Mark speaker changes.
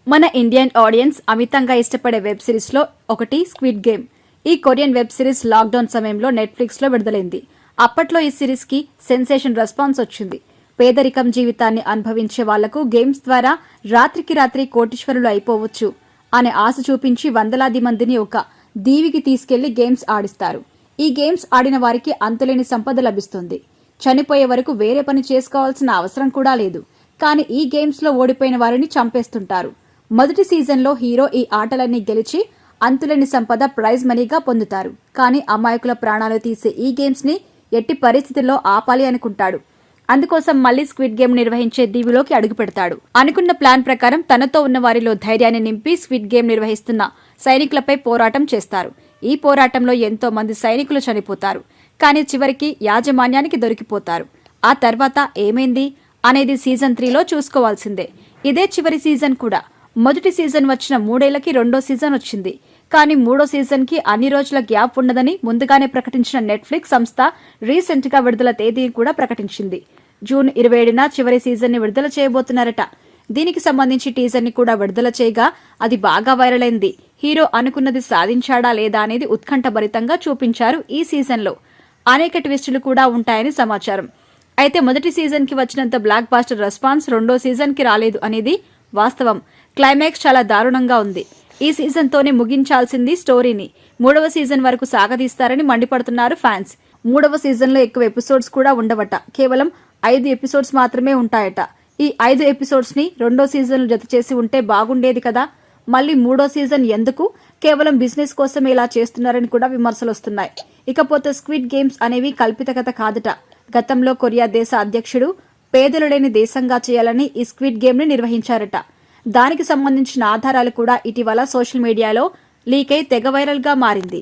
Speaker 1: మన Indian audience అమితంగా ఇష్టపడే వెబ్ సిరీస్ లో ఒకటి స్క్విడ్ గేమ్. ఈ కొరియన్ వెబ్ సిరీస్ లాక్డౌన్ సమయంలో నెట్ఫ్లిక్స్ లో విడుదలైంది. అప్పట్లో ఈ సిరీస్ కి సెన్సేషన్ రెస్పాన్స్ వచ్చింది. పేదరికం జీవితాన్ని అనుభవించే వాళ్లకు గేమ్స్ ద్వారా రాత్రికి రాత్రి కోటీశ్వరులు అయిపోవచ్చు అనే ఆశ చూపించి వందలాది మందిని ఒక దీవికి తీసుకెళ్లి గేమ్స్ ఆడిస్తారు. ఈ గేమ్స్ ఆడిన వారికి అంతులేని సంపద లభిస్తుంది. చనిపోయే వరకు వేరే పని చేసుకోవాల్సిన అవసరం కూడా లేదు. కానీ ఈ గేమ్స్ లో ఓడిపోయిన వారిని చంపేస్తుంటారు. మొదటి సీజన్లో హీరో ఈ ఆటలన్నీ గెలిచి అంతులేని సంపద ప్రైజ్ మనీగా పొందుతారు. కానీ అమాయకుల ప్రాణాలు తీసే ఈ గేమ్స్ ని ఎట్టి పరిస్థితుల్లో ఆపాలి అనుకుంటాడు. అందుకోసం మళ్లీ స్క్విడ్ గేమ్ నిర్వహించే దీవిలోకి అడుగు పెడతాడు. అనుకున్న ప్లాన్ ప్రకారం తనతో ఉన్న వారిలో ధైర్యాన్ని నింపి స్క్విడ్ గేమ్ నిర్వహిస్తున్న సైనికులపై పోరాటం చేస్తారు. ఈ పోరాటంలో ఎంతో మంది సైనికులు చనిపోతారు. కానీ చివరికి యాజమాన్యానికి దొరికిపోతారు. ఆ తర్వాత ఏమైంది అనేది సీజన్ 3లో చూసుకోవాల్సిందే. ఇదే చివరి సీజన్ కూడా. మొదటి సీజన్ వచ్చిన 3 ఏళ్లకి రెండో సీజన్ వచ్చింది. కానీ మూడో సీజన్ కి అన్ని రోజుల గ్యాప్ ఉండదని ముందుగానే ప్రకటించిన నెట్ఫ్లిక్స్ సంస్థ రీసెంట్ గా విడుదల తేదీని కూడా ప్రకటించింది. జూన్ 27న చివరి సీజన్ ని విడుదల చేయబోతున్నారట. దీనికి సంబంధించి టీజర్ ని కూడా విడుదల చేయగా అది బాగా వైరల్ అయింది. హీరో అనుకున్నది సాధించాడా లేదా అనేది ఉత్కంఠభరితంగా చూపించారు. ఈ సీజన్ లో అనేక ట్విస్టులు కూడా ఉంటాయని సమాచారం. అయితే మొదటి సీజన్ కి వచ్చినంత బ్లాక్ బాస్టర్ రెస్పాన్స్ రెండో సీజన్ కి రాలేదు అనేది వాస్తవం. క్లైమాక్స్ చాలా దారుణంగా ఉంది. ఈ సీజన్ తోనే ముగించాల్సింది స్టోరీని. మూడవ సీజన్ వరకు సాగదీస్తారని మండిపడుతున్నారు ఫ్యాన్స్. మూడవ సీజన్ లో ఎక్కువ ఎపిసోడ్స్ కూడా ఉండవట. కేవలం 5 ఎపిసోడ్స్ మాత్రమే ఉంటాయట. ఈ 5 ఎపిసోడ్స్ ని రెండో సీజన్ జత చేసి ఉంటే బాగుండేది కదా. మళ్లీ మూడో సీజన్ ఎందుకు? కేవలం బిజినెస్ కోసం ఇలా చేస్తున్నారని కూడా విమర్శలు వస్తున్నాయి. ఇకపోతే స్క్విడ్ గేమ్స్ అనేవి కల్పిత కథ కాదట. గతంలో కొరియా దేశ అధ్యక్షుడు పేదలు లేని దేశంగా చేయాలని ఈ స్క్విడ్ గేమ్ ని నిర్వహించారట. దానికి సంబంధించిన ఆధారాలు కూడా ఇటీవల సోషల్ మీడియాలో లీక్ అయి తెగ వైరల్ గా మారింది.